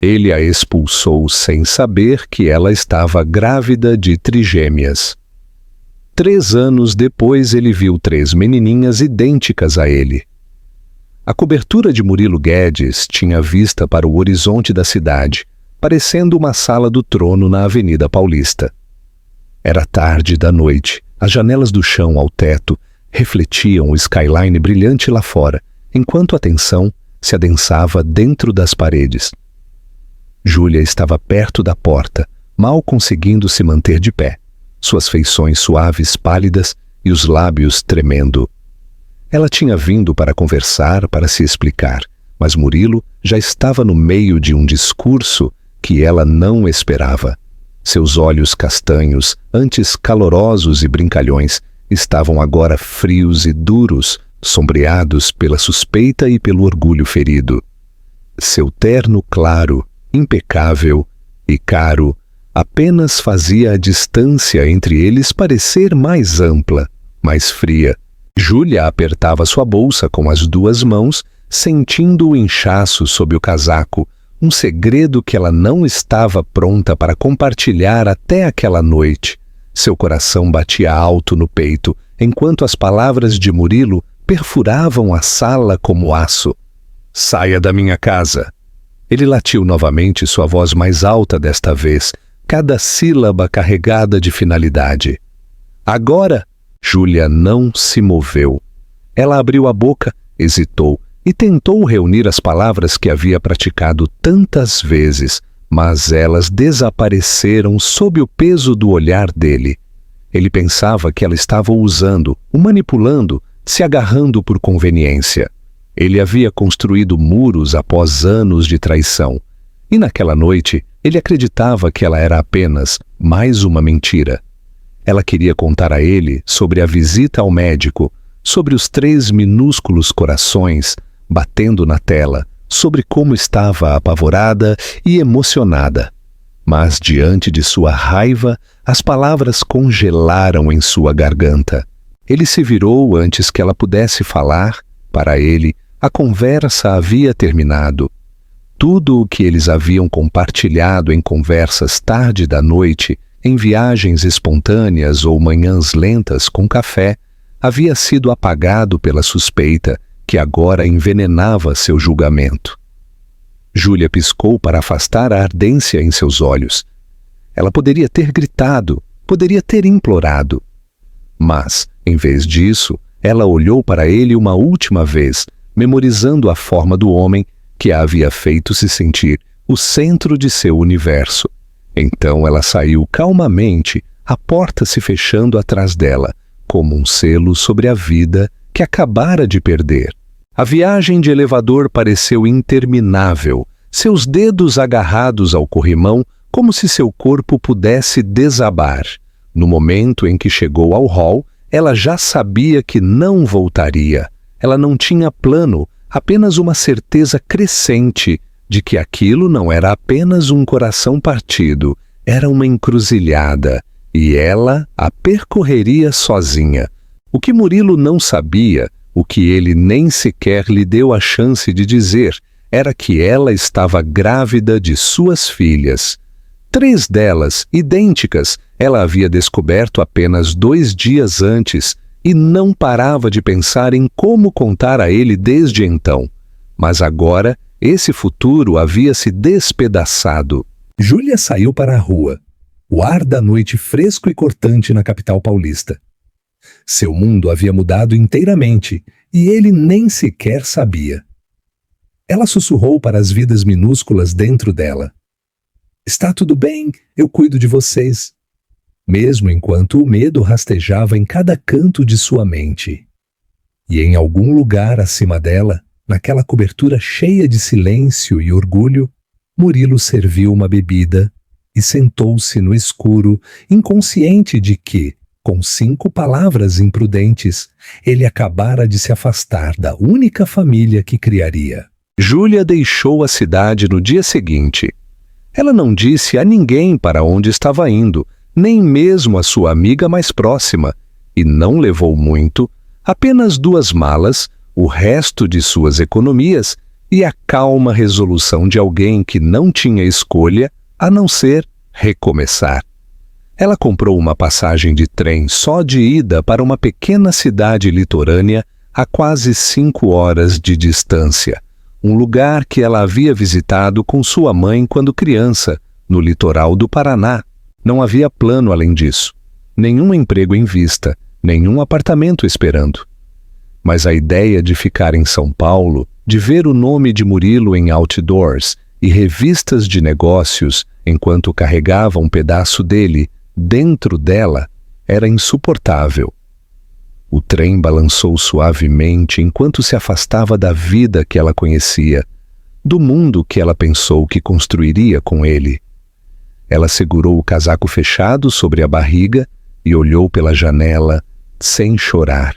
Ele a expulsou sem saber que ela estava grávida de trigêmeas. 3 anos depois ele viu 3 menininhas idênticas a ele. A cobertura de Murilo Guedes tinha vista para o horizonte da cidade, parecendo uma sala do trono na Avenida Paulista. Era tarde da noite, as janelas do chão ao teto refletiam o skyline brilhante lá fora, enquanto a tensão se adensava dentro das paredes. Júlia estava perto da porta, mal conseguindo se manter de pé, suas feições suaves pálidas e os lábios tremendo. Ela tinha vindo para conversar, para se explicar, mas Murilo já estava no meio de um discurso que ela não esperava. Seus olhos castanhos, antes calorosos e brincalhões, estavam agora frios e duros, sombreados pela suspeita e pelo orgulho ferido. Seu terno claro, impecável e caro, apenas fazia a distância entre eles parecer mais ampla, mais fria. Júlia apertava sua bolsa com as 2 mãos, sentindo o inchaço sob o casaco, um segredo que ela não estava pronta para compartilhar até aquela noite. Seu coração batia alto no peito, enquanto as palavras de Murilo perfuravam a sala como aço. "Saia da minha casa!" Ele latiu novamente, sua voz mais alta desta vez, cada sílaba carregada de finalidade. "Agora!" Júlia não se moveu. Ela abriu a boca, hesitou e tentou reunir as palavras que havia praticado tantas vezes, mas elas desapareceram sob o peso do olhar dele. Ele pensava que ela estava o usando, o manipulando, se agarrando por conveniência. Ele havia construído muros após anos de traição, e naquela noite ele acreditava que ela era apenas mais uma mentira. Ela queria contar a ele sobre a visita ao médico, sobre os 3 minúsculos corações batendo na tela, sobre como estava apavorada e emocionada. Mas diante de sua raiva, as palavras congelaram em sua garganta. Ele se virou antes que ela pudesse falar. Para ele, a conversa havia terminado. Tudo o que eles haviam compartilhado em conversas tarde da noite, em viagens espontâneas ou manhãs lentas com café, havia sido apagado pela suspeita que agora envenenava seu julgamento. Júlia piscou para afastar a ardência em seus olhos. Ela poderia ter gritado, poderia ter implorado. Mas, em vez disso, ela olhou para ele uma última vez, memorizando a forma do homem que a havia feito se sentir o centro de seu universo. Então ela saiu calmamente, a porta se fechando atrás dela, como um selo sobre a vida que acabara de perder. A viagem de elevador pareceu interminável, seus dedos agarrados ao corrimão, como se seu corpo pudesse desabar. No momento em que chegou ao hall, ela já sabia que não voltaria. Ela não tinha plano, apenas uma certeza crescente de que aquilo não era apenas um coração partido, era uma encruzilhada, e ela a percorreria sozinha. O que Murilo não sabia, o que ele nem sequer lhe deu a chance de dizer, era que ela estava grávida de suas filhas. 3 delas, idênticas, ela havia descoberto apenas 2 dias antes e não parava de pensar em como contar a ele desde então. Mas agora, esse futuro havia se despedaçado. Júlia saiu para a rua. O ar da noite fresco e cortante na capital paulista. Seu mundo havia mudado inteiramente e ele nem sequer sabia. Ela sussurrou para as vidas minúsculas dentro dela. "Está tudo bem, eu cuido de vocês." Mesmo enquanto o medo rastejava em cada canto de sua mente. E em algum lugar acima dela, naquela cobertura cheia de silêncio e orgulho, Murilo serviu uma bebida e sentou-se no escuro, inconsciente de que, com 5 palavras imprudentes, ele acabara de se afastar da única família que criaria. Júlia deixou a cidade no dia seguinte. Ela não disse a ninguém para onde estava indo, nem mesmo a sua amiga mais próxima, e não levou muito, apenas 2 malas, o resto de suas economias e a calma resolução de alguém que não tinha escolha a não ser recomeçar. Ela comprou uma passagem de trem só de ida para uma pequena cidade litorânea a quase 5 horas de distância, um lugar que ela havia visitado com sua mãe quando criança, no litoral do Paraná. Não havia plano além disso, nenhum emprego em vista, nenhum apartamento esperando. Mas a ideia de ficar em São Paulo, de ver o nome de Murilo em outdoors e revistas de negócios enquanto carregava um pedaço dele dentro dela, era insuportável. O trem balançou suavemente enquanto se afastava da vida que ela conhecia, do mundo que ela pensou que construiria com ele. Ela segurou o casaco fechado sobre a barriga e olhou pela janela sem chorar,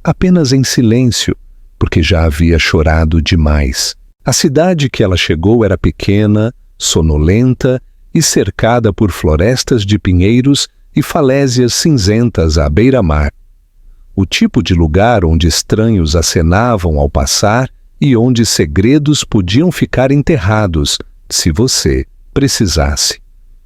apenas em silêncio, porque já havia chorado demais. A cidade que ela chegou era pequena, sonolenta e cercada por florestas de pinheiros e falésias cinzentas à beira-mar. O tipo de lugar onde estranhos acenavam ao passar e onde segredos podiam ficar enterrados, se você precisasse.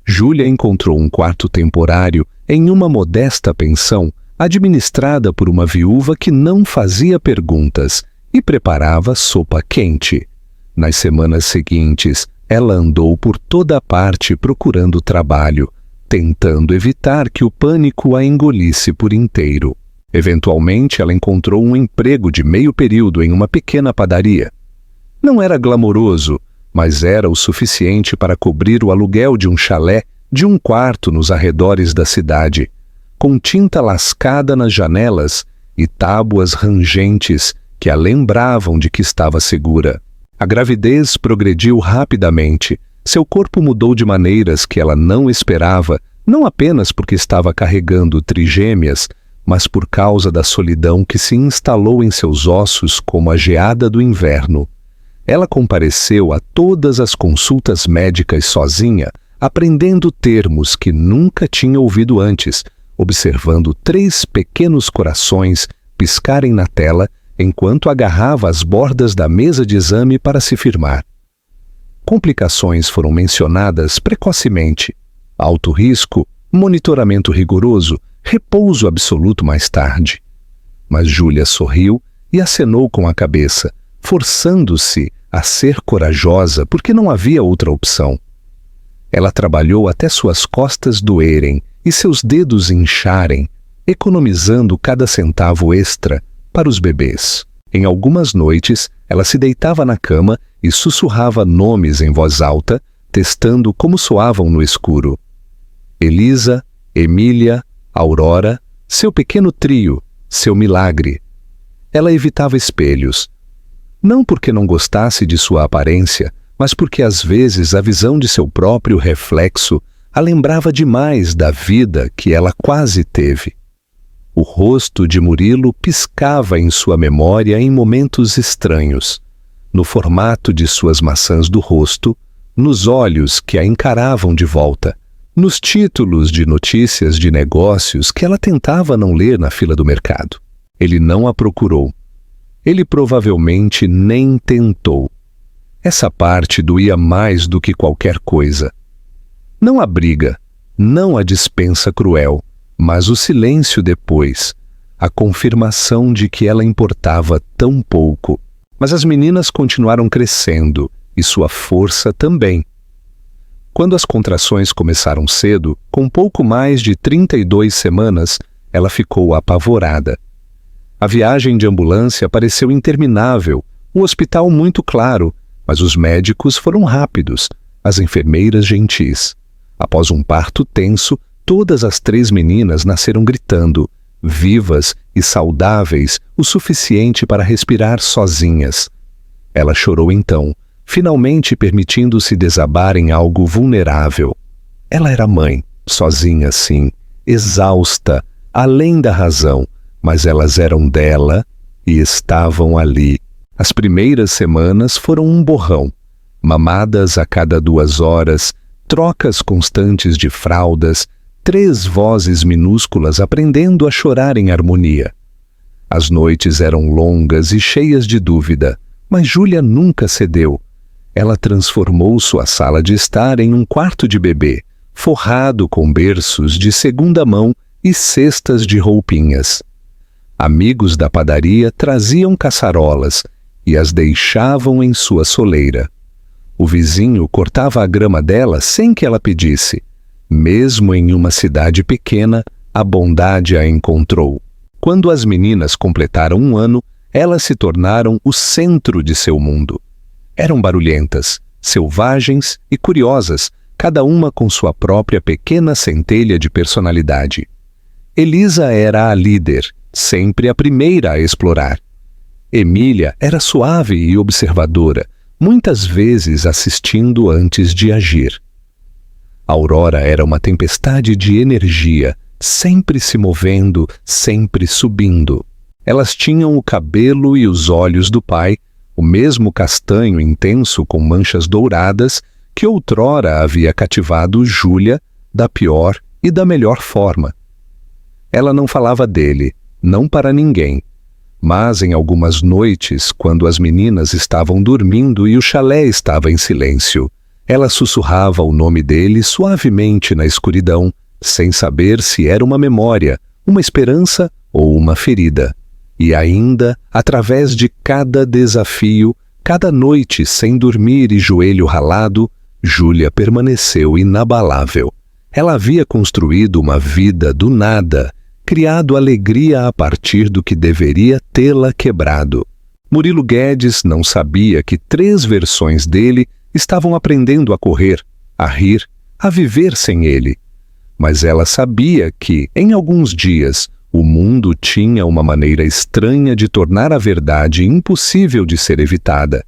Júlia encontrou um quarto temporário em uma modesta pensão administrada por uma viúva que não fazia perguntas e preparava sopa quente. Nas semanas seguintes, ela andou por toda parte procurando trabalho, tentando evitar que o pânico a engolisse por inteiro. Eventualmente, ela encontrou um emprego de meio período em uma pequena padaria. Não era glamouroso, mas era o suficiente para cobrir o aluguel de um chalé de um quarto nos arredores da cidade, com tinta lascada nas janelas e tábuas rangentes que a lembravam de que estava segura. A gravidez progrediu rapidamente. Seu corpo mudou de maneiras que ela não esperava, não apenas porque estava carregando trigêmeas, mas por causa da solidão que se instalou em seus ossos como a geada do inverno. Ela compareceu a todas as consultas médicas sozinha, aprendendo termos que nunca tinha ouvido antes, observando 3 pequenos corações piscarem na tela enquanto agarrava as bordas da mesa de exame para se firmar. Complicações foram mencionadas precocemente. Alto risco, monitoramento rigoroso, repouso absoluto mais tarde. Mas Júlia sorriu e acenou com a cabeça, forçando-se a ser corajosa porque não havia outra opção. Ela trabalhou até suas costas doerem e seus dedos incharem, economizando cada centavo extra para os bebês. Em algumas noites, ela se deitava na cama e sussurrava nomes em voz alta, testando como soavam no escuro. Elisa, Emília, Aurora, seu pequeno trio, seu milagre. Ela evitava espelhos. Não porque não gostasse de sua aparência, mas porque às vezes a visão de seu próprio reflexo a lembrava demais da vida que ela quase teve. O rosto de Murilo piscava em sua memória em momentos estranhos, no formato de suas maçãs do rosto, nos olhos que a encaravam de volta, nos títulos de notícias de negócios que ela tentava não ler na fila do mercado. Ele não a procurou. Ele provavelmente nem tentou. Essa parte doía mais do que qualquer coisa. Não a briga, não a dispensa cruel, mas o silêncio depois, a confirmação de que ela importava tão pouco. Mas as meninas continuaram crescendo, e sua força também. Quando as contrações começaram cedo, com pouco mais de 32 semanas, ela ficou apavorada. A viagem de ambulância pareceu interminável, o hospital muito claro, mas os médicos foram rápidos, as enfermeiras gentis. Após um parto tenso, todas as 3 meninas nasceram gritando, vivas e saudáveis o suficiente para respirar sozinhas. Ela chorou então, finalmente permitindo-se desabar em algo vulnerável. Ela era mãe, sozinha sim, exausta, além da razão, mas elas eram dela e estavam ali. As primeiras semanas foram um borrão, mamadas a cada 2 horas, trocas constantes de fraldas, 3 vozes minúsculas aprendendo a chorar em harmonia. As noites eram longas e cheias de dúvida, Mas Júlia nunca cedeu. Ela transformou sua sala de estar em um quarto de bebê, forrado com berços de segunda mão e cestas de roupinhas. Amigos da padaria traziam caçarolas e as deixavam em sua soleira. O vizinho cortava a grama dela sem que ela pedisse. Mesmo em uma cidade pequena, a bondade a encontrou. Quando as meninas completaram 1 ano, elas se tornaram o centro de seu mundo. Eram barulhentas, selvagens e curiosas, cada uma com sua própria pequena centelha de personalidade. Elisa era a líder, sempre a primeira a explorar. Emília era suave e observadora, muitas vezes assistindo antes de agir. Aurora era uma tempestade de energia, sempre se movendo, sempre subindo. Elas tinham o cabelo e os olhos do pai, o mesmo castanho intenso com manchas douradas que outrora havia cativado Júlia da pior e da melhor forma. Ela não falava dele, não para ninguém, mas em algumas noites, quando as meninas estavam dormindo e o chalé estava em silêncio, ela sussurrava o nome dele suavemente na escuridão, sem saber se era uma memória, uma esperança ou uma ferida. E ainda, através de cada desafio, cada noite sem dormir e joelho ralado, Júlia permaneceu inabalável. Ela havia construído uma vida do nada, criado alegria a partir do que deveria tê-la quebrado. Murilo Guedes não sabia que 3 versões dele estavam aprendendo a correr, a rir, a viver sem ele. Mas ela sabia que, em alguns dias, o mundo tinha uma maneira estranha de tornar a verdade impossível de ser evitada.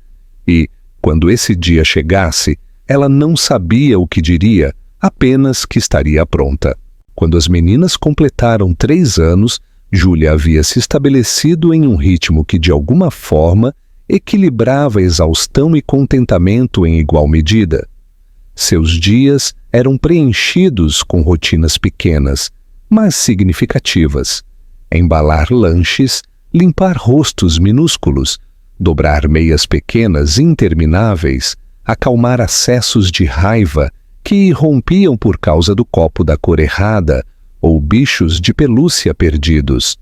E, quando esse dia chegasse, ela não sabia o que diria, apenas que estaria pronta. Quando as meninas completaram 3 anos, Júlia havia se estabelecido em um ritmo que, de alguma forma, equilibrava exaustão e contentamento em igual medida. Seus dias eram preenchidos com rotinas pequenas, mas significativas. Embalar lanches, limpar rostos minúsculos, dobrar meias pequenas intermináveis, acalmar acessos de raiva que irrompiam por causa do copo da cor errada ou bichos de pelúcia perdidos.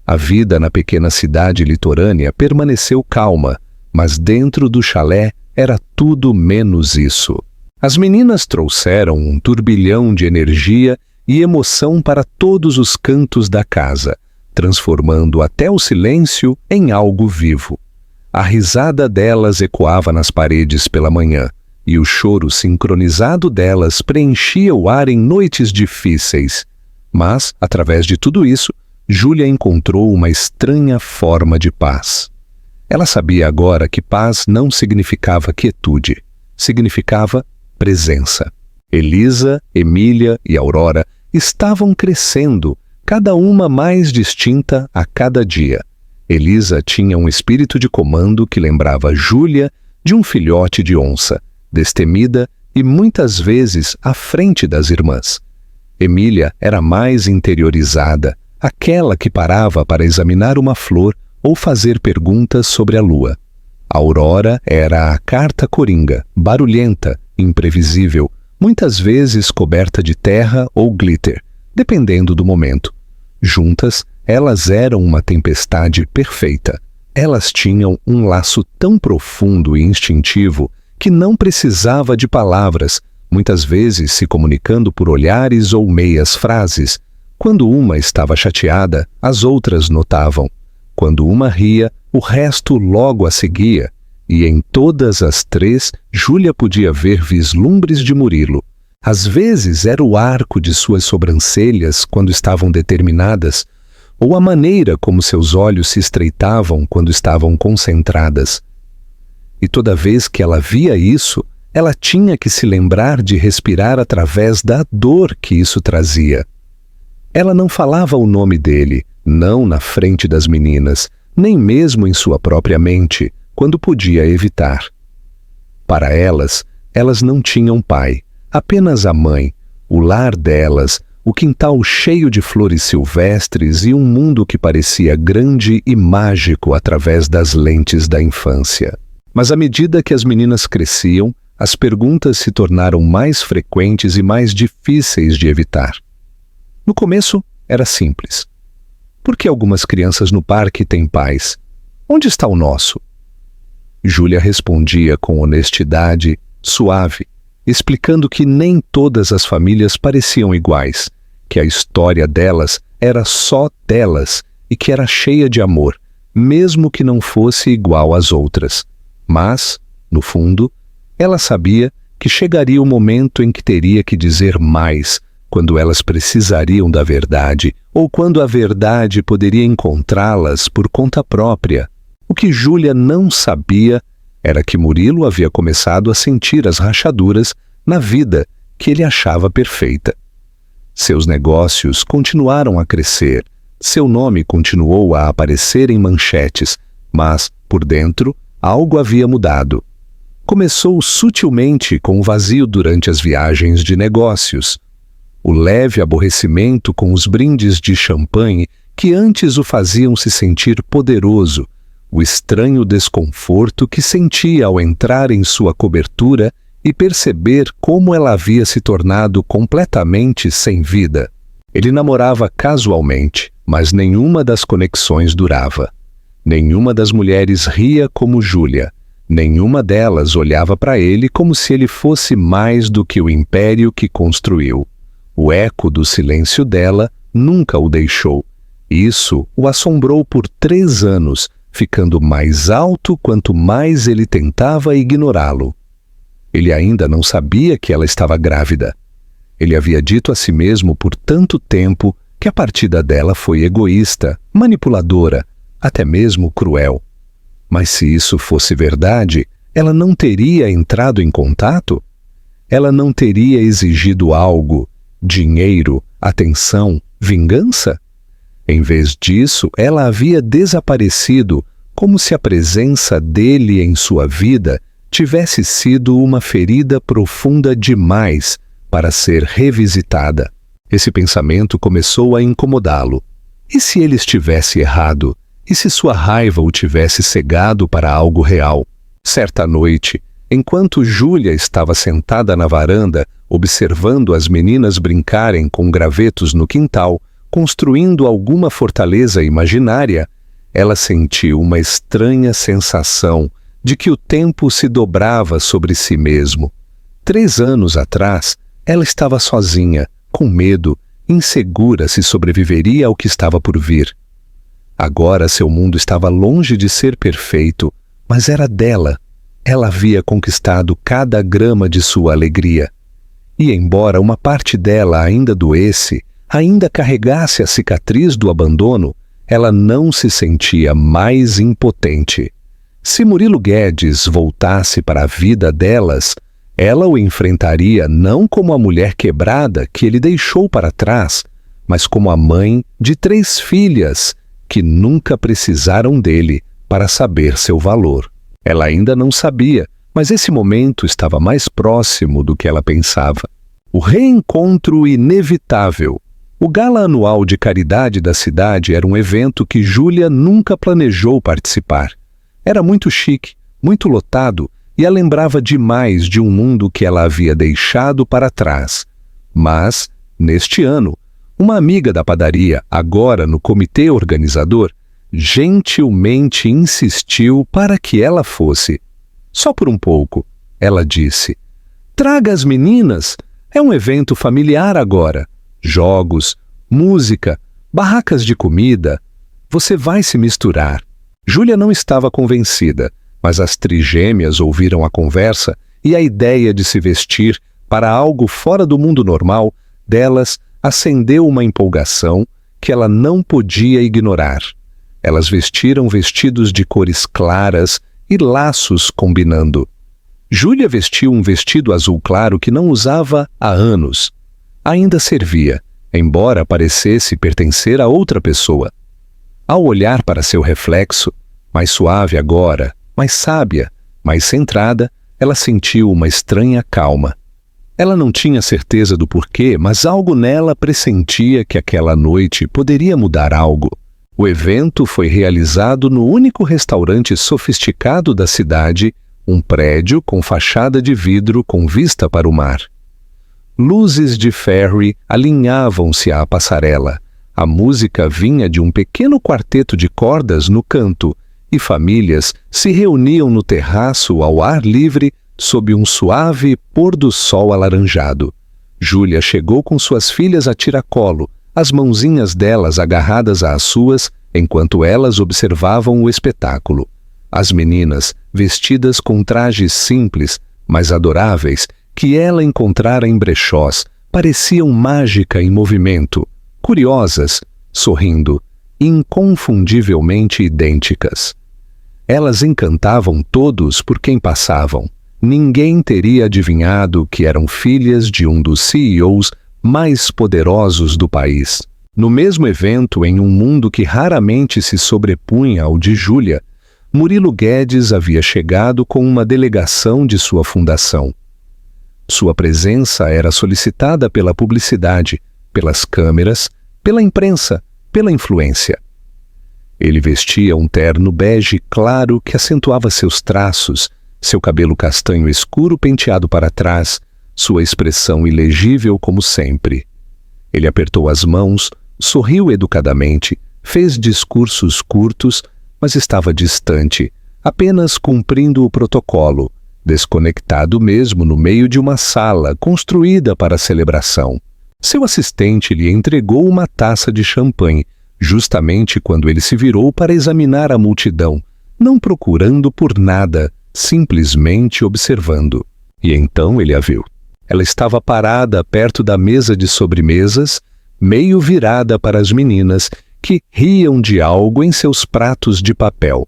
A vida na pequena cidade litorânea permaneceu calma, mas dentro do chalé era tudo menos isso. As meninas trouxeram um turbilhão de energia e emoção para todos os cantos da casa, transformando até o silêncio em algo vivo. A risada delas ecoava nas paredes pela manhã, e o choro sincronizado delas preenchia o ar em noites difíceis. Mas, através de tudo isso, Júlia encontrou uma estranha forma de paz. Ela sabia agora que paz não significava quietude, significava presença. Elisa, Emília e Aurora estavam crescendo, cada uma mais distinta a cada dia. Elisa tinha um espírito de comando que lembrava Júlia de um filhote de onça, destemida e muitas vezes à frente das irmãs. Emília era mais interiorizada, aquela que parava para examinar uma flor ou fazer perguntas sobre a lua. Aurora era a carta coringa, barulhenta, imprevisível, muitas vezes coberta de terra ou glitter, dependendo do momento. Juntas, elas eram uma tempestade perfeita. Elas tinham um laço tão profundo e instintivo que não precisava de palavras, muitas vezes se comunicando por olhares ou meias frases. Quando uma estava chateada, as outras notavam. Quando uma ria, o resto logo a seguia. E em todas as 3, Júlia podia ver vislumbres de Murilo. Às vezes era o arco de suas sobrancelhas quando estavam determinadas, ou a maneira como seus olhos se estreitavam quando estavam concentradas. E toda vez que ela via isso, ela tinha que se lembrar de respirar através da dor que isso trazia. Ela não falava o nome dele, não na frente das meninas, nem mesmo em sua própria mente, quando podia evitar. Para elas, elas não tinham pai, apenas a mãe, o lar delas, o quintal cheio de flores silvestres e um mundo que parecia grande e mágico através das lentes da infância. Mas à medida que as meninas cresciam, as perguntas se tornaram mais frequentes e mais difíceis de evitar. No começo, era simples. Por que algumas crianças no parque têm pais? Onde está o nosso? Júlia respondia com honestidade, suave, explicando que nem todas as famílias pareciam iguais, que a história delas era só delas e que era cheia de amor, mesmo que não fosse igual às outras. Mas, no fundo, ela sabia que chegaria o momento em que teria que dizer mais, quando elas precisariam da verdade, ou quando a verdade poderia encontrá-las por conta própria. O que Júlia não sabia era que Murilo havia começado a sentir as rachaduras na vida que ele achava perfeita. Seus negócios continuaram a crescer, seu nome continuou a aparecer em manchetes, mas, por dentro, algo havia mudado. Começou sutilmente com o vazio durante as viagens de negócios, o leve aborrecimento com os brindes de champanhe que antes o faziam se sentir poderoso, o estranho desconforto que sentia ao entrar em sua cobertura e perceber como ela havia se tornado completamente sem vida. Ele namorava casualmente, mas nenhuma das conexões durava. Nenhuma das mulheres ria como Júlia. Nenhuma delas olhava para ele como se ele fosse mais do que o império que construiu. O eco do silêncio dela nunca o deixou. Isso o assombrou por 3 anos, ficando mais alto quanto mais ele tentava ignorá-lo. Ele ainda não sabia que ela estava grávida. Ele havia dito a si mesmo por tanto tempo que a partida dela foi egoísta, manipuladora, até mesmo cruel. Mas se isso fosse verdade, ela não teria entrado em contato? Ela não teria exigido algo, dinheiro, atenção, vingança? Em vez disso, ela havia desaparecido, como se a presença dele em sua vida tivesse sido uma ferida profunda demais para ser revisitada. Esse pensamento começou a incomodá-lo. E se ele estivesse errado? E se sua raiva o tivesse cegado para algo real? Certa noite, enquanto Júlia estava sentada na varanda, observando as meninas brincarem com gravetos no quintal, construindo alguma fortaleza imaginária, ela sentiu uma estranha sensação de que o tempo se dobrava sobre si mesmo. 3 anos atrás, ela estava sozinha, com medo, insegura se sobreviveria ao que estava por vir. Agora seu mundo estava longe de ser perfeito, mas era dela. Ela havia conquistado cada grama de sua alegria. E embora uma parte dela ainda doesse, ainda carregasse a cicatriz do abandono, ela não se sentia mais impotente. Se Murilo Guedes voltasse para a vida delas, ela o enfrentaria não como a mulher quebrada que ele deixou para trás, mas como a mãe de 3 filhas que nunca precisaram dele para saber seu valor. Ela ainda não sabia, mas esse momento estava mais próximo do que ela pensava. O reencontro inevitável. O gala anual de caridade da cidade era um evento que Júlia nunca planejou participar. Era muito chique, muito lotado, e a lembrava demais de um mundo que ela havia deixado para trás. Mas, neste ano, uma amiga da padaria, agora no comitê organizador, gentilmente insistiu para que ela fosse. Só por um pouco, ela disse: "Traga as meninas, é um evento familiar agora. Jogos, música, barracas de comida. Você vai se misturar." Júlia não estava convencida, mas as trigêmeas ouviram a conversa e a ideia de se vestir para algo fora do mundo normal delas acendeu uma empolgação que ela não podia ignorar. Elas vestiram vestidos de cores claras e laços combinando. Júlia vestiu um vestido azul claro que não usava há anos. Ainda servia, embora parecesse pertencer a outra pessoa. Ao olhar para seu reflexo, mais suave agora, mais sábia, mais centrada, ela sentiu uma estranha calma. Ela não tinha certeza do porquê, mas algo nela pressentia que aquela noite poderia mudar algo. O evento foi realizado no único restaurante sofisticado da cidade, um prédio com fachada de vidro com vista para o mar. Luzes de ferry alinhavam-se à passarela. A música vinha de um pequeno quarteto de cordas no canto, e famílias se reuniam no terraço ao ar livre sob um suave pôr-do-sol alaranjado. Júlia chegou com suas filhas a tiracolo, as mãozinhas delas agarradas às suas, enquanto elas observavam o espetáculo. As meninas, vestidas com trajes simples, mas adoráveis, que ela encontrara em brechós, pareciam mágica em movimento, curiosas, sorrindo, inconfundivelmente idênticas. Elas encantavam todos por quem passavam. Ninguém teria adivinhado que eram filhas de um dos CEOs mais poderosos do país. No mesmo evento, em um mundo que raramente se sobrepunha ao de Júlia, Murilo Guedes havia chegado com uma delegação de sua fundação. Sua presença era solicitada pela publicidade, pelas câmeras, pela imprensa, pela influência. Ele vestia um terno bege claro que acentuava seus traços, seu cabelo castanho escuro penteado para trás, sua expressão ilegível como sempre. Ele apertou as mãos, sorriu educadamente, fez discursos curtos, mas estava distante, apenas cumprindo o protocolo, desconectado mesmo no meio de uma sala construída para a celebração. Seu assistente lhe entregou uma taça de champanhe, justamente quando ele se virou para examinar a multidão, não procurando por nada, simplesmente observando. E então ele a viu. Ela estava parada perto da mesa de sobremesas, meio virada para as meninas, que riam de algo em seus pratos de papel.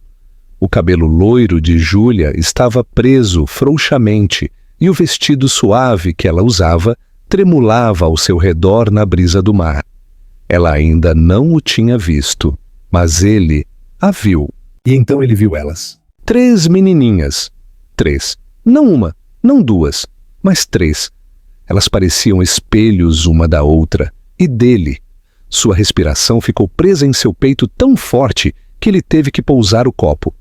O cabelo loiro de Júlia estava preso frouxamente, e o vestido suave que ela usava tremulava ao seu redor na brisa do mar. Ela ainda não o tinha visto, mas ele a viu. E então ele viu elas. 3 menininhas. 3. Não uma, não 2, mas 3. Elas pareciam espelhos uma da outra, e dele. Sua respiração ficou presa em seu peito tão forte que ele teve que pousar o copo.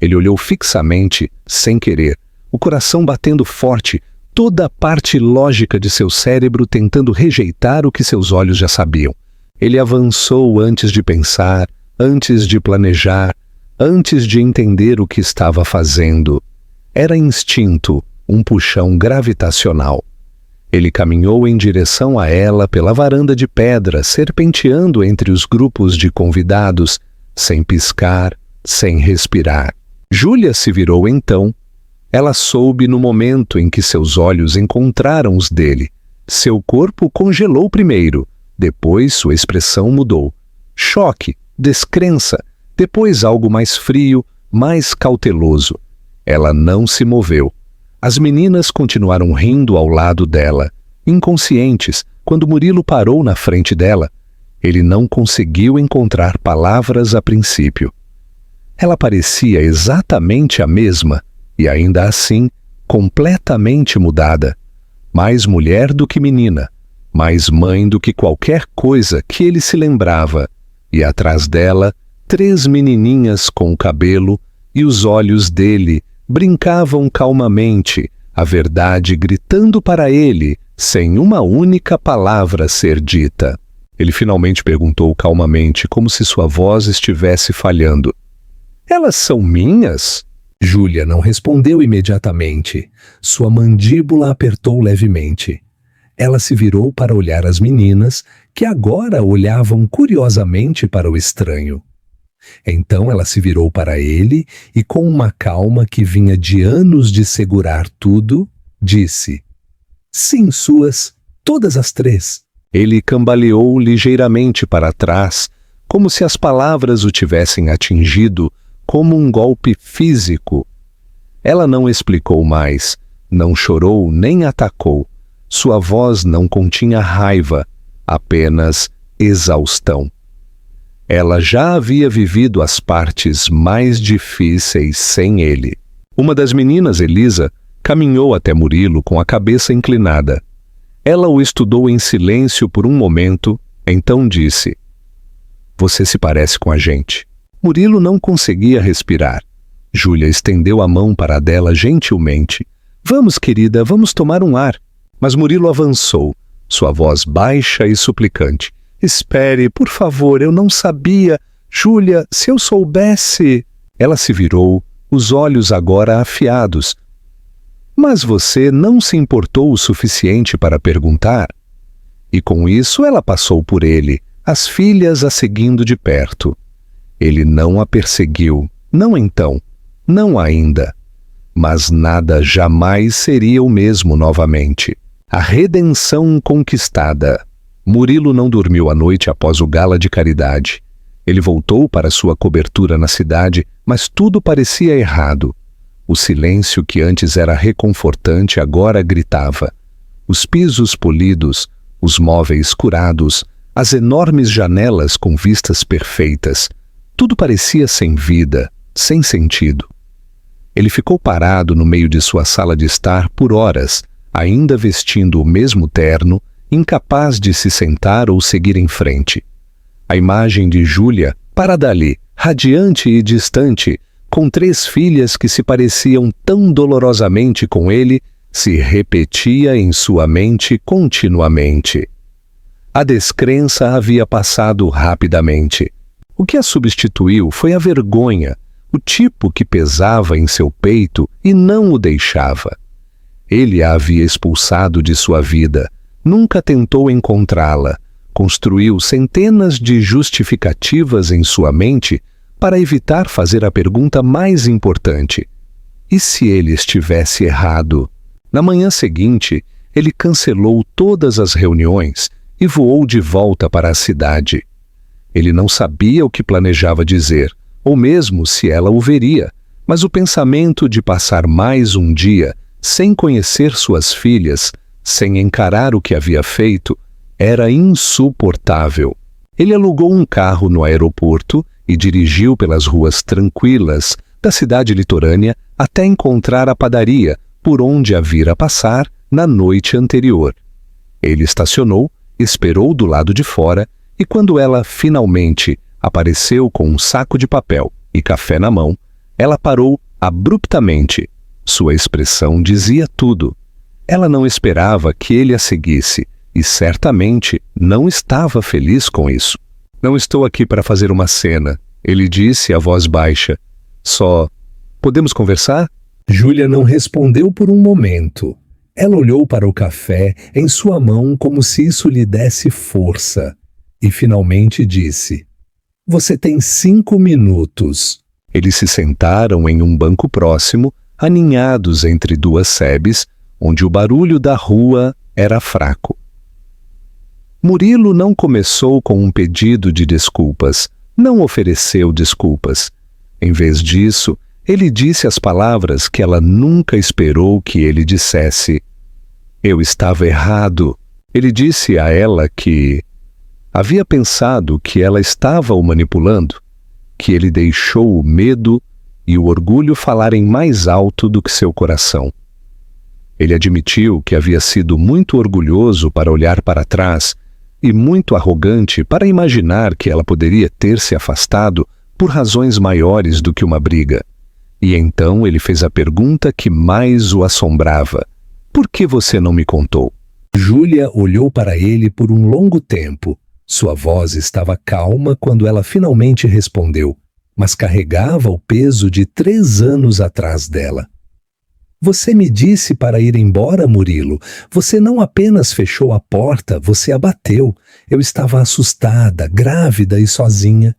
Ele olhou fixamente, sem querer, o coração batendo forte, toda a parte lógica de seu cérebro tentando rejeitar o que seus olhos já sabiam. Ele avançou antes de pensar, antes de planejar, antes de entender o que estava fazendo. Era instinto, um puxão gravitacional. Ele caminhou em direção a ela pela varanda de pedra, serpenteando entre os grupos de convidados, sem piscar, sem respirar. Júlia se virou então. Ela soube no momento em que seus olhos encontraram os dele. Seu corpo congelou primeiro, depois sua expressão mudou. Choque, descrença, depois algo mais frio, mais cauteloso. Ela não se moveu. As meninas continuaram rindo ao lado dela, inconscientes, quando Murilo parou na frente dela. Ele não conseguiu encontrar palavras a princípio. Ela parecia exatamente a mesma, e ainda assim, completamente mudada. Mais mulher do que menina, mais mãe do que qualquer coisa que ele se lembrava. E atrás dela, 3 menininhas com o cabelo, e os olhos dele brincavam calmamente, a verdade gritando para ele, sem uma única palavra ser dita. Ele finalmente perguntou calmamente, como se sua voz estivesse falhando. Elas são minhas? Júlia não respondeu imediatamente. Sua mandíbula apertou levemente. Ela se virou para olhar as meninas, que agora olhavam curiosamente para o estranho. Então ela se virou para ele e, com uma calma que vinha de anos de segurar tudo, disse: Sim, suas, todas as 3. Ele cambaleou ligeiramente para trás, como se as palavras o tivessem atingido como um golpe físico. Ela não explicou mais, não chorou nem atacou. Sua voz não continha raiva, apenas exaustão. Ela já havia vivido as partes mais difíceis sem ele. Uma das meninas, Elisa, caminhou até Murilo com a cabeça inclinada. Ela o estudou em silêncio por um momento, então disse: "Você se parece com a gente." Murilo não conseguia respirar. Júlia estendeu a mão para a dela gentilmente. "Vamos, querida, vamos tomar um ar." Mas Murilo avançou, sua voz baixa e suplicante. "Espere, por favor, eu não sabia. Júlia, se eu soubesse..." Ela se virou, os olhos agora afiados. "Mas você não se importou o suficiente para perguntar?" E com isso ela passou por ele, as filhas a seguindo de perto. Ele não a perseguiu, não então, não ainda. Mas nada jamais seria o mesmo novamente. A redenção conquistada. Murilo não dormiu a noite após o gala de caridade. Ele voltou para sua cobertura na cidade, mas tudo parecia errado. O silêncio que antes era reconfortante agora gritava. Os pisos polidos, os móveis curados, as enormes janelas com vistas perfeitas. Tudo parecia sem vida, sem sentido. Ele ficou parado no meio de sua sala de estar por horas, ainda vestindo o mesmo terno, incapaz de se sentar ou seguir em frente. A imagem de Júlia, parada ali, radiante e distante, com 3 filhas que se pareciam tão dolorosamente com ele, se repetia em sua mente continuamente. A descrença havia passado rapidamente. O que a substituiu foi a vergonha, o tipo que pesava em seu peito e não o deixava. Ele a havia expulsado de sua vida, nunca tentou encontrá-la, construiu centenas de justificativas em sua mente para evitar fazer a pergunta mais importante. E se ele estivesse errado? Na manhã seguinte, ele cancelou todas as reuniões e voou de volta para a cidade. Ele não sabia o que planejava dizer, ou mesmo se ela o veria, mas o pensamento de passar mais um dia sem conhecer suas filhas, sem encarar o que havia feito, era insuportável. Ele alugou um carro no aeroporto e dirigiu pelas ruas tranquilas da cidade litorânea até encontrar a padaria por onde a vira passar na noite anterior. Ele estacionou, esperou do lado de fora e quando ela finalmente apareceu com um saco de papel e café na mão, ela parou abruptamente. Sua expressão dizia tudo. Ela não esperava que ele a seguisse e certamente não estava feliz com isso. "Não estou aqui para fazer uma cena", ele disse a voz baixa. "Só... podemos conversar?" Júlia não respondeu por um momento. Ela olhou para o café em sua mão como se isso lhe desse força. E finalmente disse: "Você tem 5 minutos." Eles se sentaram em um banco próximo, aninhados entre 2 sebes, onde o barulho da rua era fraco. Murilo não começou com um pedido de desculpas, não ofereceu desculpas. Em vez disso, ele disse as palavras que ela nunca esperou que ele dissesse. "Eu estava errado." Ele disse a ela que havia pensado que ela estava o manipulando, que ele deixou o medo e o orgulho falarem mais alto do que seu coração. Ele admitiu que havia sido muito orgulhoso para olhar para trás e muito arrogante para imaginar que ela poderia ter se afastado por razões maiores do que uma briga. E então ele fez a pergunta que mais o assombrava: "Por que você não me contou?" Júlia olhou para ele por um longo tempo. Sua voz estava calma quando ela finalmente respondeu, mas carregava o peso de 3 anos atrás dela. "Você me disse para ir embora, Murilo. Você não apenas fechou a porta, você a bateu. Eu estava assustada, grávida e sozinha.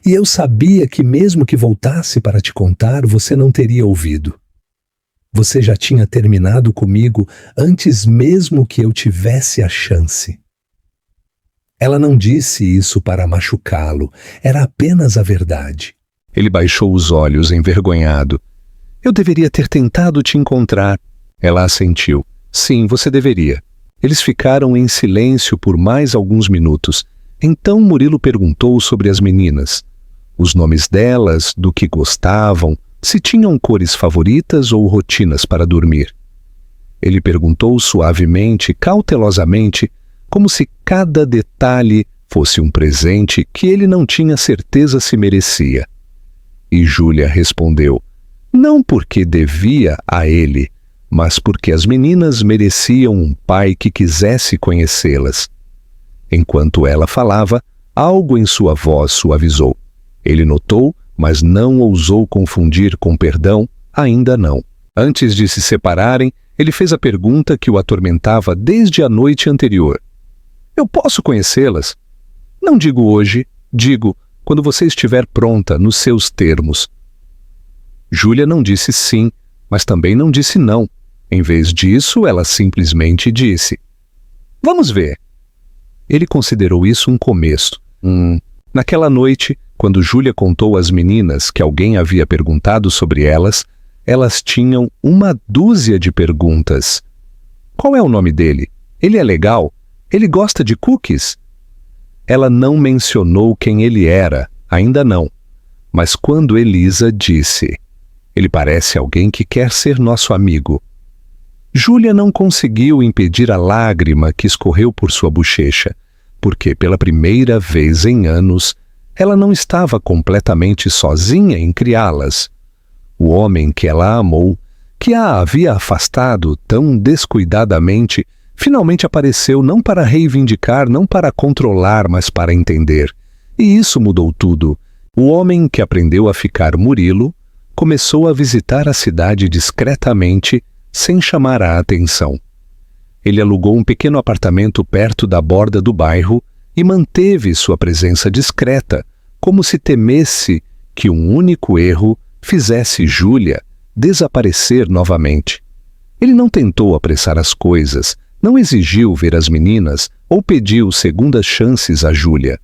E eu sabia que mesmo que voltasse para te contar, você não teria ouvido. Você já tinha terminado comigo antes mesmo que eu tivesse a chance." Ela não disse isso para machucá-lo, era apenas a verdade. Ele baixou os olhos, envergonhado. "Eu deveria ter tentado te encontrar." Ela assentiu. "Sim, você deveria." Eles ficaram em silêncio por mais alguns minutos. Então Murilo perguntou sobre as meninas. Os nomes delas, do que gostavam, se tinham cores favoritas ou rotinas para dormir. Ele perguntou suavemente, cautelosamente, como se cada detalhe fosse um presente que ele não tinha certeza se merecia. E Júlia respondeu, não porque devia a ele, mas porque as meninas mereciam um pai que quisesse conhecê-las. Enquanto ela falava, algo em sua voz suavizou. Ele notou, mas não ousou confundir com perdão, ainda não. Antes de se separarem, ele fez a pergunta que o atormentava desde a noite anterior. Eu posso conhecê-las? Não digo hoje, digo quando você estiver pronta nos seus termos. Júlia não disse sim, mas também não disse não. Em vez disso, ela simplesmente disse, vamos ver. Ele considerou isso um começo. Naquela noite, quando Júlia contou às meninas que alguém havia perguntado sobre elas, elas tinham uma dúzia de perguntas. Qual é o nome dele? Ele é legal? Ele gosta de cookies? Ela não mencionou quem ele era, ainda não. Mas quando Elisa disse, ele parece alguém que quer ser nosso amigo. Júlia não conseguiu impedir a lágrima que escorreu por sua bochecha, porque pela primeira vez em anos, ela não estava completamente sozinha em criá-las. O homem que ela amou, que a havia afastado tão descuidadamente, finalmente apareceu não para reivindicar, não para controlar, mas para entender. E isso mudou tudo. O homem que aprendeu a ficar Murilo começou a visitar a cidade discretamente, sem chamar a atenção. Ele alugou um pequeno apartamento perto da borda do bairro e manteve sua presença discreta, como se temesse que um único erro fizesse Júlia desaparecer novamente. Ele não tentou apressar as coisas, não exigiu ver as meninas ou pediu segundas chances a Júlia.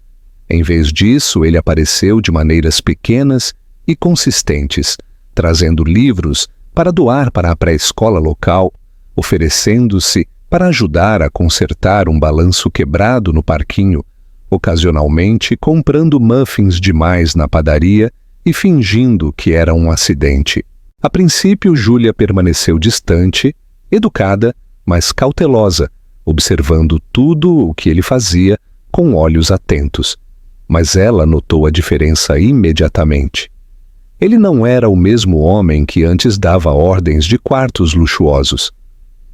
Em vez disso, ele apareceu de maneiras pequenas e consistentes, trazendo livros para doar para a pré-escola local, oferecendo-se para ajudar a consertar um balanço quebrado no parquinho, ocasionalmente comprando muffins demais na padaria e fingindo que era um acidente. A princípio, Júlia permaneceu distante, educada, mas cautelosa, observando tudo o que ele fazia com olhos atentos. Mas ela notou a diferença imediatamente. Ele não era o mesmo homem que antes dava ordens de quartos luxuosos.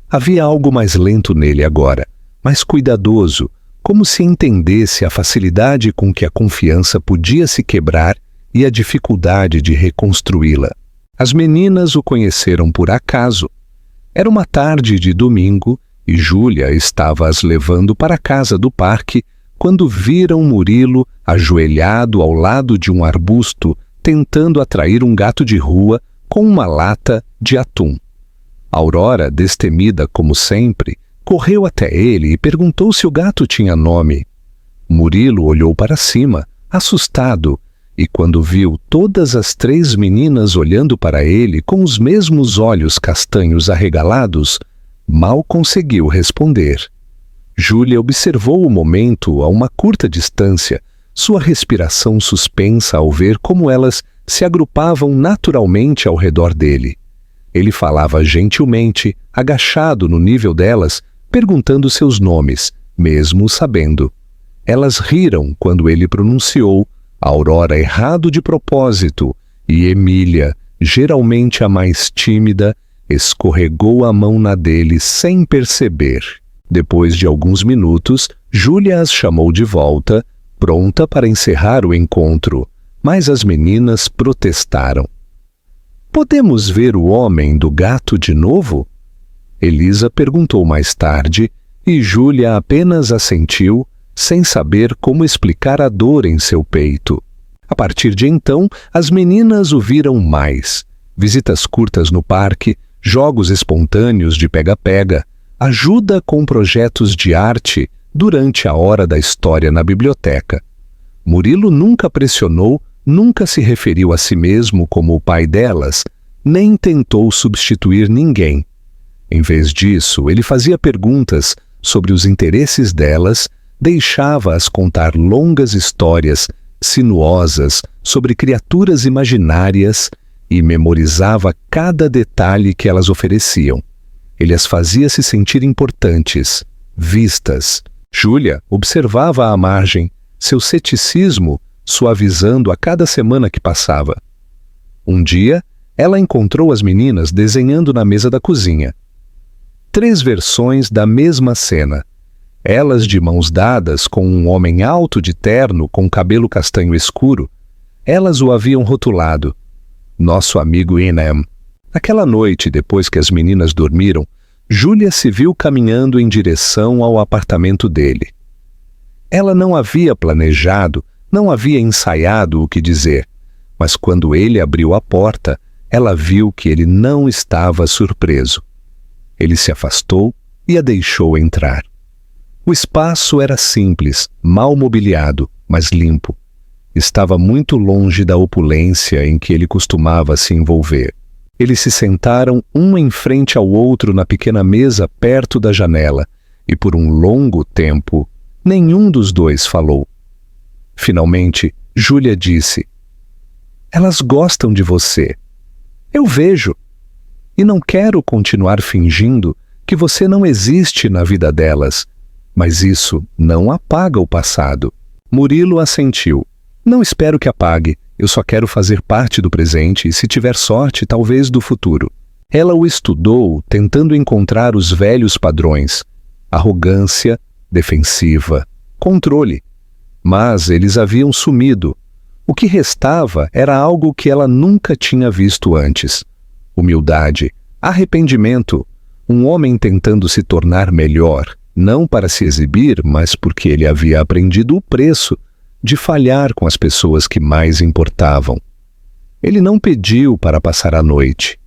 Havia algo mais lento nele agora, mais cuidadoso, como se entendesse a facilidade com que a confiança podia se quebrar e a dificuldade de reconstruí-la. As meninas o conheceram por acaso. Era uma tarde de domingo e Júlia estava as levando para a casa do parque quando viram Murilo ajoelhado ao lado de um arbusto tentando atrair um gato de rua com uma lata de atum. Aurora, destemida como sempre, correu até ele e perguntou se o gato tinha nome. Murilo olhou para cima, assustado, e quando viu todas as 3 meninas olhando para ele com os mesmos olhos castanhos arregalados, mal conseguiu responder. Júlia observou o momento a uma curta distância, sua respiração suspensa ao ver como elas se agrupavam naturalmente ao redor dele. Ele falava gentilmente, agachado no nível delas, perguntando seus nomes, mesmo sabendo. Elas riram quando ele pronunciou Aurora errado de propósito, e Emília, geralmente a mais tímida, escorregou a mão na dele sem perceber. Depois de alguns minutos, Júlia as chamou de volta, pronta para encerrar o encontro, mas as meninas protestaram. Podemos ver o homem do gato de novo? Elisa perguntou mais tarde, e Júlia apenas assentiu, sem saber como explicar a dor em seu peito. A partir de então, as meninas o viram mais. Visitas curtas no parque, jogos espontâneos de pega-pega, ajuda com projetos de arte durante a hora da história na biblioteca. Murilo nunca pressionou, nunca se referiu a si mesmo como o pai delas, nem tentou substituir ninguém. Em vez disso, ele fazia perguntas sobre os interesses delas, deixava-as contar longas histórias sinuosas sobre criaturas imaginárias e memorizava cada detalhe que elas ofereciam. Ele as fazia se sentir importantes, vistas. Júlia observava à margem, seu ceticismo suavizando a cada semana que passava. Um dia, ela encontrou as meninas desenhando na mesa da cozinha. 3 versões da mesma cena. Elas de mãos dadas com um homem alto de terno com cabelo castanho escuro. Elas o haviam rotulado. Nosso amigo Inem. Naquela noite, depois que as meninas dormiram, Júlia se viu caminhando em direção ao apartamento dele. Ela não havia planejado, não havia ensaiado o que dizer, mas quando ele abriu a porta, ela viu que ele não estava surpreso. Ele se afastou e a deixou entrar. O espaço era simples, mal mobiliado, mas limpo. Estava muito longe da opulência em que ele costumava se envolver. Eles se sentaram um em frente ao outro na pequena mesa perto da janela, e por um longo tempo, nenhum dos dois falou. Finalmente, Júlia disse: "Elas gostam de você. Eu vejo. E não quero continuar fingindo que você não existe na vida delas, mas isso não apaga o passado." Murilo assentiu. "Não espero que apague, eu só quero fazer parte do presente e, se tiver sorte, talvez do futuro." Ela o estudou, tentando encontrar os velhos padrões: arrogância, defensiva, controle. Mas eles haviam sumido. O que restava era algo que ela nunca tinha visto antes: humildade, arrependimento, um homem tentando se tornar melhor, não para se exibir, mas porque ele havia aprendido o preço de falhar com as pessoas que mais importavam. Ele não pediu para passar a noite.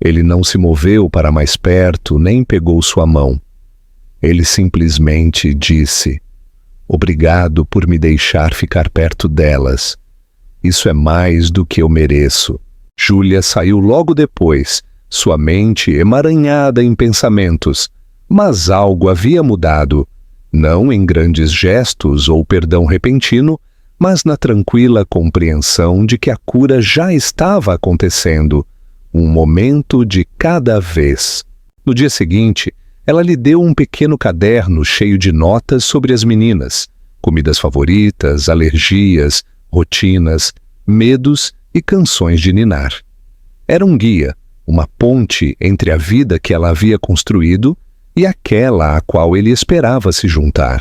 Ele não se moveu para mais perto, nem pegou sua mão. Ele simplesmente disse: "Obrigado por me deixar ficar perto delas. Isso é mais do que eu mereço." Júlia saiu logo depois, sua mente emaranhada em pensamentos, mas algo havia mudado, não em grandes gestos ou perdão repentino, mas na tranquila compreensão de que a cura já estava acontecendo, um momento de cada vez. No dia seguinte, ela lhe deu um pequeno caderno cheio de notas sobre as meninas, comidas favoritas, alergias, rotinas, medos e canções de ninar. Era um guia, uma ponte entre a vida que ela havia construído e aquela à qual ele esperava se juntar.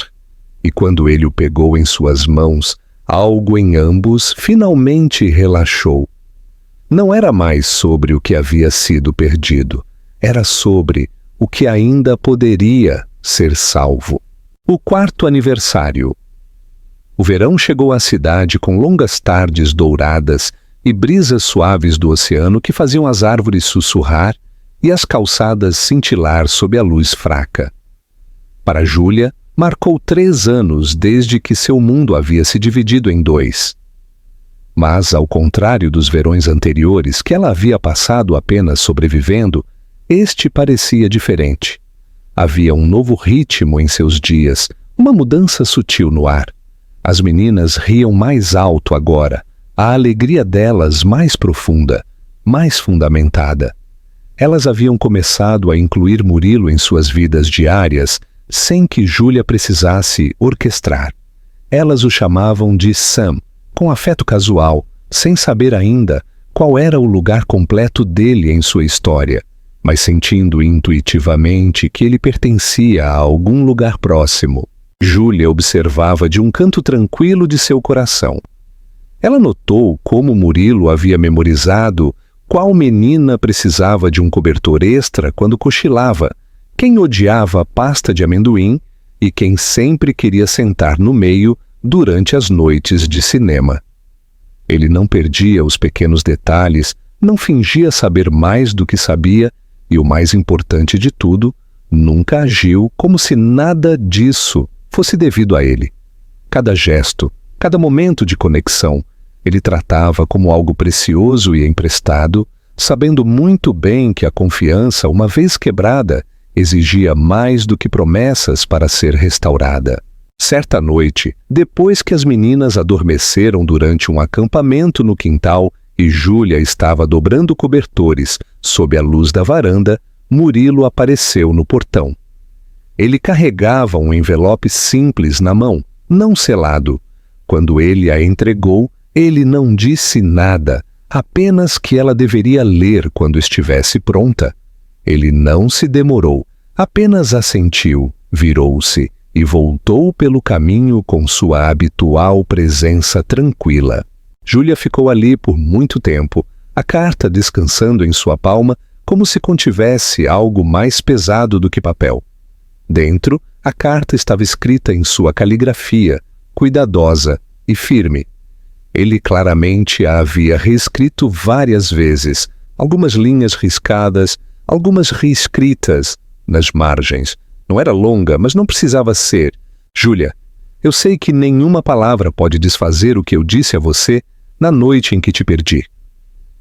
E quando ele o pegou em suas mãos, algo em ambos finalmente relaxou. Não era mais sobre o que havia sido perdido, era sobre o que ainda poderia ser salvo. O 4º aniversário. O verão chegou à cidade com longas tardes douradas e brisas suaves do oceano que faziam as árvores sussurrar e as calçadas cintilar sob a luz fraca. Para Júlia, marcou 3 anos desde que seu mundo havia se dividido em 2. Mas, ao contrário dos verões anteriores que ela havia passado apenas sobrevivendo, este parecia diferente. Havia um novo ritmo em seus dias, uma mudança sutil no ar. As meninas riam mais alto agora, a alegria delas mais profunda, mais fundamentada. Elas haviam começado a incluir Murilo em suas vidas diárias, sem que Júlia precisasse orquestrar. Elas o chamavam de Sam, com afeto casual, sem saber ainda qual era o lugar completo dele em sua história, mas sentindo intuitivamente que ele pertencia a algum lugar próximo. Júlia observava de um canto tranquilo de seu coração. Ela notou como Murilo havia memorizado qual menina precisava de um cobertor extra quando cochilava, quem odiava pasta de amendoim e quem sempre queria sentar no meio durante as noites de cinema. Ele não perdia os pequenos detalhes, não fingia saber mais do que sabia e, o mais importante de tudo, nunca agiu como se nada disso fosse devido a ele. Cada gesto, cada momento de conexão, ele tratava como algo precioso e emprestado, sabendo muito bem que a confiança, uma vez quebrada, exigia mais do que promessas para ser restaurada. Certa noite, depois que as meninas adormeceram durante um acampamento no quintal e Júlia estava dobrando cobertores sob a luz da varanda, Murilo apareceu no portão. Ele carregava um envelope simples na mão, não selado. Quando ele a entregou, ele não disse nada, apenas que ela deveria ler quando estivesse pronta. Ele não se demorou, apenas assentiu, virou-se e voltou pelo caminho com sua habitual presença tranquila. Júlia ficou ali por muito tempo, a carta descansando em sua palma, como se contivesse algo mais pesado do que papel. Dentro, a carta estava escrita em sua caligrafia, cuidadosa e firme. Ele claramente a havia reescrito várias vezes, algumas linhas riscadas, algumas reescritas nas margens. Não era longa, mas não precisava ser. Júlia, eu sei que nenhuma palavra pode desfazer o que eu disse a você na noite em que te perdi.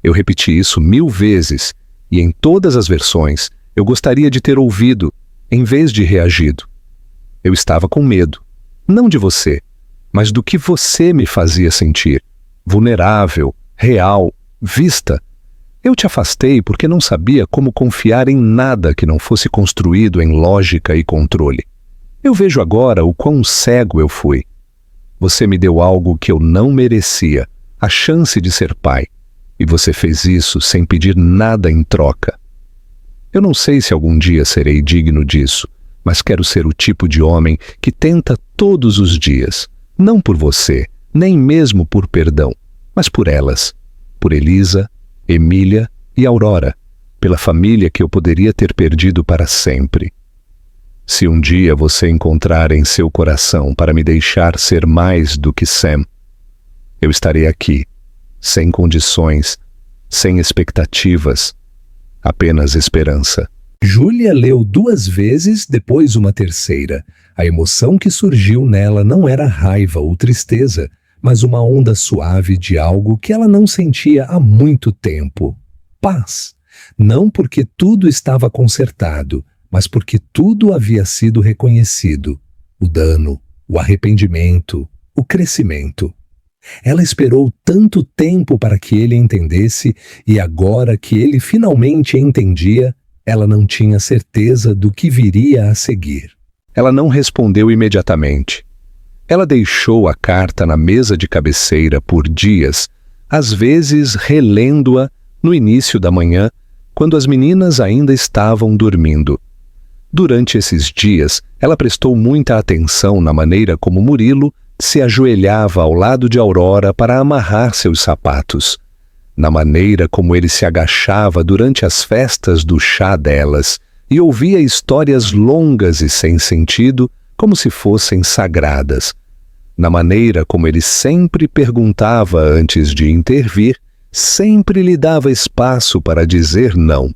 Eu repeti isso 1000 vezes, e em todas as versões eu gostaria de ter ouvido, em vez de reagido. Eu estava com medo, não de você, mas do que você me fazia sentir. Vulnerável, real, vista. Eu te afastei porque não sabia como confiar em nada que não fosse construído em lógica e controle. Eu vejo agora o quão cego eu fui. Você me deu algo que eu não merecia, a chance de ser pai. E você fez isso sem pedir nada em troca. Eu não sei se algum dia serei digno disso, mas quero ser o tipo de homem que tenta todos os dias, não por você, nem mesmo por perdão, mas por elas, por Elisa, Emília e Aurora, pela família que eu poderia ter perdido para sempre. Se um dia você encontrar em seu coração para me deixar ser mais do que Sam, eu estarei aqui, sem condições, sem expectativas, apenas esperança. Júlia leu 2 vezes, depois uma terceira. A emoção que surgiu nela não era raiva ou tristeza, mas uma onda suave de algo que ela não sentia há muito tempo. Paz. Não porque tudo estava consertado, mas porque tudo havia sido reconhecido. O dano, o arrependimento, o crescimento. Ela esperou tanto tempo para que ele entendesse, e agora que ele finalmente entendia, ela não tinha certeza do que viria a seguir. Ela não respondeu imediatamente. Ela deixou a carta na mesa de cabeceira por dias, às vezes relendo-a no início da manhã, quando as meninas ainda estavam dormindo. Durante esses dias, ela prestou muita atenção na maneira como Murilo se ajoelhava ao lado de Aurora para amarrar seus sapatos, na maneira como ele se agachava durante as festas do chá delas e ouvia histórias longas e sem sentido, como se fossem sagradas, na maneira como ele sempre perguntava antes de intervir, sempre lhe dava espaço para dizer não,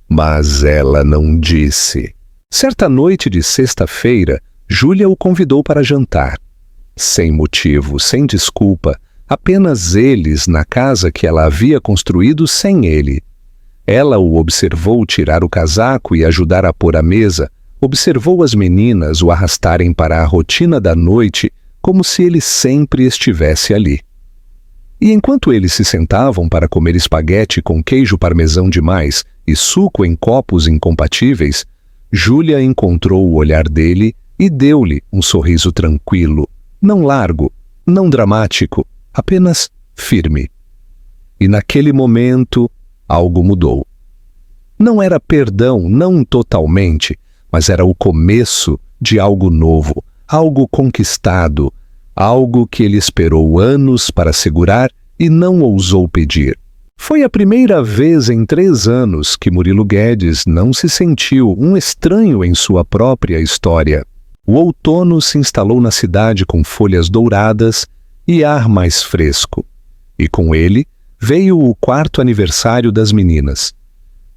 mas ela não disse. Certa noite de sexta-feira, Júlia o convidou para jantar. Sem motivo, sem desculpa, apenas eles na casa que ela havia construído sem ele. Ela o observou tirar o casaco e ajudar a pôr a mesa, observou as meninas o arrastarem para a rotina da noite como se ele sempre estivesse ali. E enquanto eles se sentavam para comer espaguete com queijo parmesão demais e suco em copos incompatíveis, Júlia encontrou o olhar dele e deu-lhe um sorriso tranquilo, não largo, não dramático, apenas firme. E naquele momento, algo mudou. Não era perdão, não totalmente, mas era o começo de algo novo, algo conquistado, algo que ele esperou anos para segurar e não ousou pedir. Foi a primeira vez em 3 anos que Murilo Guedes não se sentiu um estranho em sua própria história. O outono se instalou na cidade com folhas douradas e ar mais fresco. E com ele veio o 4º aniversário das meninas.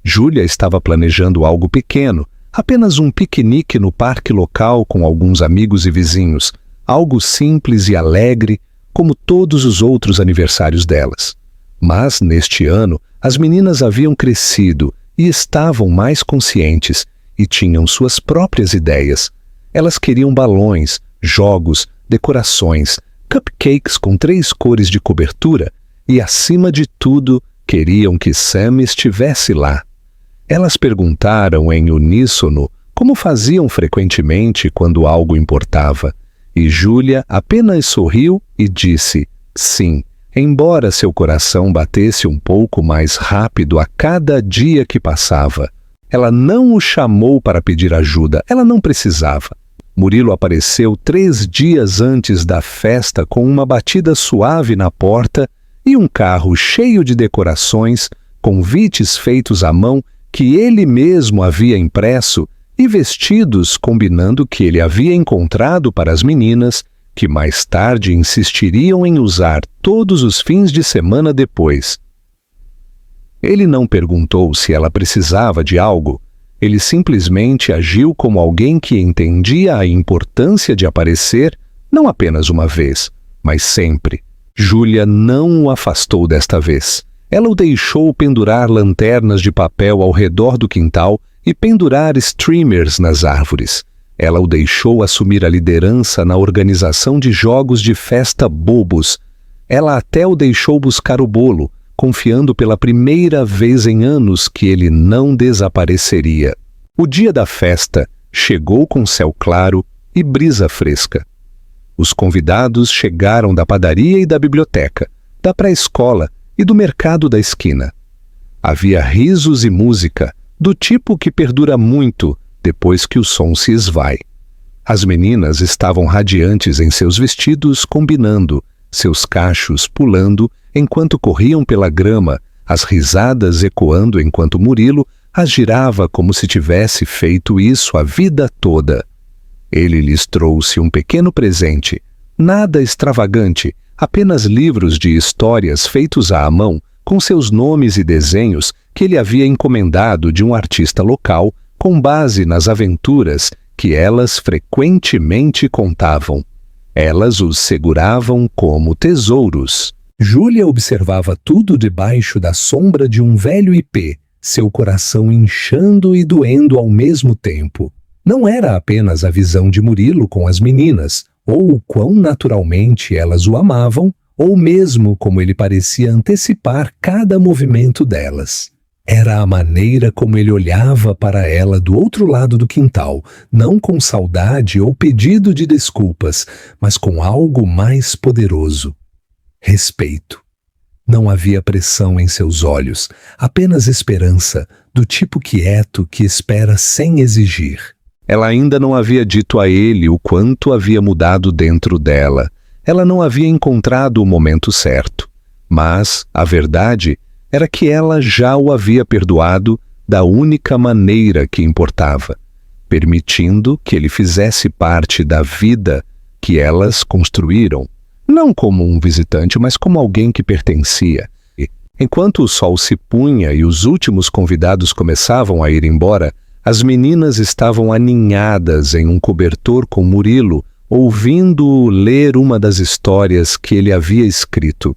Júlia estava planejando algo pequeno, apenas um piquenique no parque local com alguns amigos e vizinhos, algo simples e alegre, como todos os outros aniversários delas. Mas, neste ano, as meninas haviam crescido e estavam mais conscientes e tinham suas próprias ideias. Elas queriam balões, jogos, decorações, cupcakes com 3 cores de cobertura e, acima de tudo, queriam que Sam estivesse lá. Elas perguntaram em uníssono como faziam frequentemente quando algo importava, e Júlia apenas sorriu e disse sim, embora seu coração batesse um pouco mais rápido a cada dia que passava. Ela não o chamou para pedir ajuda, ela não precisava. Murilo apareceu 3 dias antes da festa com uma batida suave na porta e um carro cheio de decorações, convites feitos à mão que ele mesmo havia impresso e vestidos combinando que ele havia encontrado para as meninas, que mais tarde insistiriam em usar todos os fins de semana depois. Ele não perguntou se ela precisava de algo. Ele simplesmente agiu como alguém que entendia a importância de aparecer, não apenas uma vez, mas sempre. Júlia não o afastou desta vez. Ela o deixou pendurar lanternas de papel ao redor do quintal e pendurar streamers nas árvores. Ela o deixou assumir a liderança na organização de jogos de festa bobos. Ela até o deixou buscar o bolo, confiando pela primeira vez em anos que ele não desapareceria. O dia da festa chegou com céu claro e brisa fresca. Os convidados chegaram da padaria e da biblioteca, da pré-escola e do mercado da esquina. Havia risos e música, do tipo que perdura muito depois que o som se esvai. As meninas estavam radiantes em seus vestidos combinando, seus cachos pulando enquanto corriam pela grama, as risadas ecoando enquanto Murilo as girava como se tivesse feito isso a vida toda. Ele lhes trouxe um pequeno presente, nada extravagante, apenas livros de histórias feitos à mão, com seus nomes e desenhos que ele havia encomendado de um artista local, com base nas aventuras que elas frequentemente contavam. Elas os seguravam como tesouros. Júlia observava tudo debaixo da sombra de um velho ipê, seu coração inchando e doendo ao mesmo tempo. Não era apenas a visão de Murilo com as meninas, ou o quão naturalmente elas o amavam, ou mesmo como ele parecia antecipar cada movimento delas. Era a maneira como ele olhava para ela do outro lado do quintal, não com saudade ou pedido de desculpas, mas com algo mais poderoso. Respeito. Não havia pressão em seus olhos, apenas esperança, do tipo quieto que espera sem exigir. Ela ainda não havia dito a ele o quanto havia mudado dentro dela. Ela não havia encontrado o momento certo. Mas a verdade era que ela já o havia perdoado da única maneira que importava, permitindo que ele fizesse parte da vida que elas construíram. Não como um visitante, mas como alguém que pertencia. Enquanto o sol se punha e os últimos convidados começavam a ir embora, as meninas estavam aninhadas em um cobertor com Murilo, ouvindo-o ler uma das histórias que ele havia escrito.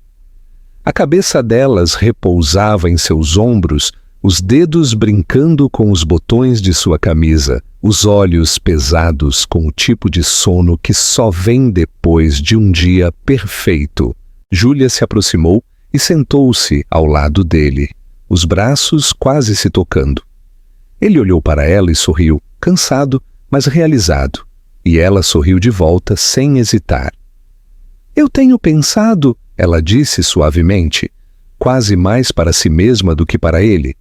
A cabeça delas repousava em seus ombros, os dedos brincando com os botões de sua camisa, os olhos pesados com o tipo de sono que só vem depois de um dia perfeito. Júlia se aproximou e sentou-se ao lado dele, os braços quase se tocando. Ele olhou para ela e sorriu, cansado, mas realizado, e ela sorriu de volta sem hesitar. "Eu tenho pensado", ela disse suavemente, quase mais para si mesma do que para ele,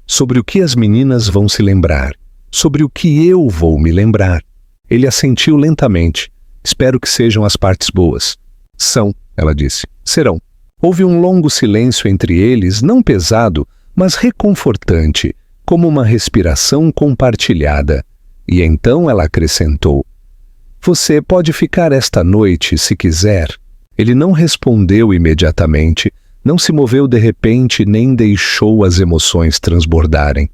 "sobre o que as meninas vão se lembrar, sobre o que eu vou me lembrar." Ele assentiu lentamente. "Espero que sejam as partes boas." "São", ela disse, "serão." Houve um longo silêncio entre eles, não pesado, mas reconfortante, como uma respiração compartilhada. E então ela acrescentou: "Você pode ficar esta noite se quiser." Ele não respondeu imediatamente, não se moveu de repente nem deixou as emoções transbordarem.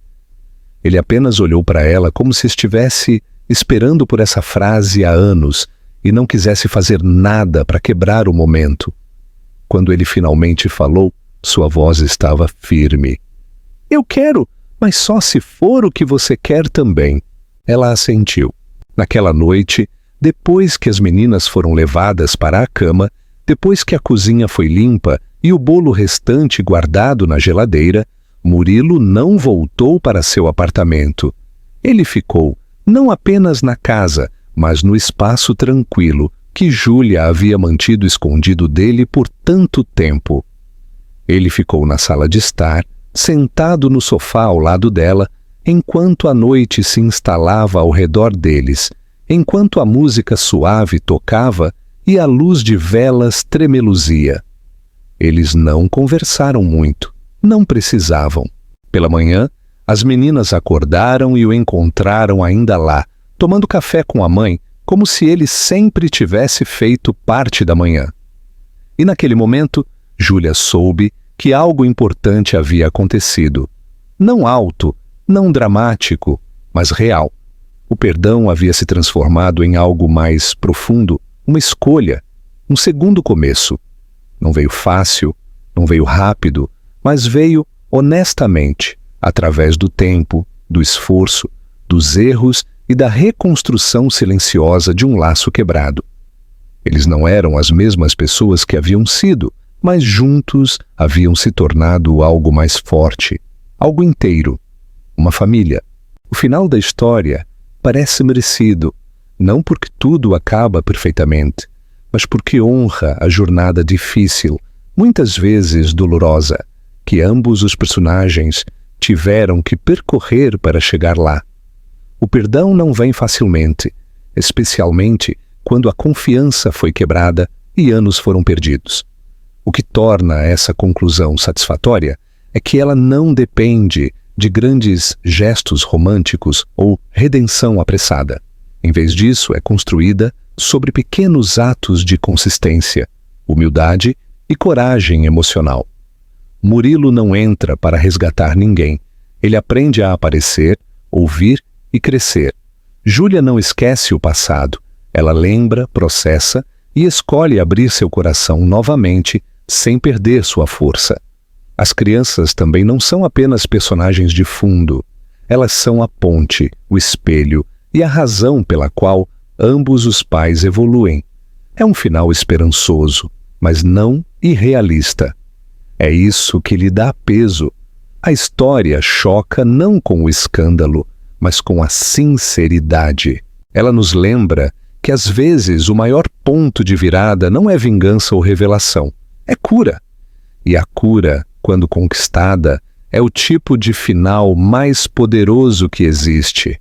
Ele apenas olhou para ela como se estivesse esperando por essa frase há anos e não quisesse fazer nada para quebrar o momento. Quando ele finalmente falou, sua voz estava firme. "Eu quero, mas só se for o que você quer também." Ela assentiu. Naquela noite, depois que as meninas foram levadas para a cama, depois que a cozinha foi limpa e o bolo restante guardado na geladeira, Murilo não voltou para seu apartamento. Ele ficou, não apenas na casa, mas no espaço tranquilo que Júlia havia mantido escondido dele por tanto tempo. Ele ficou na sala de estar, sentado no sofá ao lado dela, enquanto a noite se instalava ao redor deles, enquanto a música suave tocava e a luz de velas tremeluzia. Eles não conversaram muito, não precisavam. Pela manhã, as meninas acordaram e o encontraram ainda lá, tomando café com a mãe, como se ele sempre tivesse feito parte da manhã. E naquele momento, Júlia soube que algo importante havia acontecido. Não alto, não dramático, mas real. O perdão havia se transformado em algo mais profundo, uma escolha, um segundo começo. Não veio fácil, não veio rápido, mas veio honestamente, através do tempo, do esforço, dos erros e da reconstrução silenciosa de um laço quebrado. Eles não eram as mesmas pessoas que haviam sido, mas juntos haviam se tornado algo mais forte, algo inteiro, uma família. O final da história parece merecido, não porque tudo acaba perfeitamente, mas porque honra a jornada difícil, muitas vezes dolorosa, que ambos os personagens tiveram que percorrer para chegar lá. O perdão não vem facilmente, especialmente quando a confiança foi quebrada e anos foram perdidos. O que torna essa conclusão satisfatória é que ela não depende de grandes gestos românticos ou redenção apressada. Em vez disso, é construída sobre pequenos atos de consistência, humildade e coragem emocional. Murilo não entra para resgatar ninguém. Ele aprende a aparecer, ouvir e crescer. Júlia não esquece o passado. Ela lembra, processa e escolhe abrir seu coração novamente sem perder sua força. As crianças também não são apenas personagens de fundo. Elas são a ponte, o espelho e a razão pela qual ambos os pais evoluem. É um final esperançoso, mas não irrealista. É isso que lhe dá peso. A história choca não com o escândalo, mas com a sinceridade. Ela nos lembra que às vezes o maior ponto de virada não é vingança ou revelação, é cura. E a cura, quando conquistada, é o tipo de final mais poderoso que existe.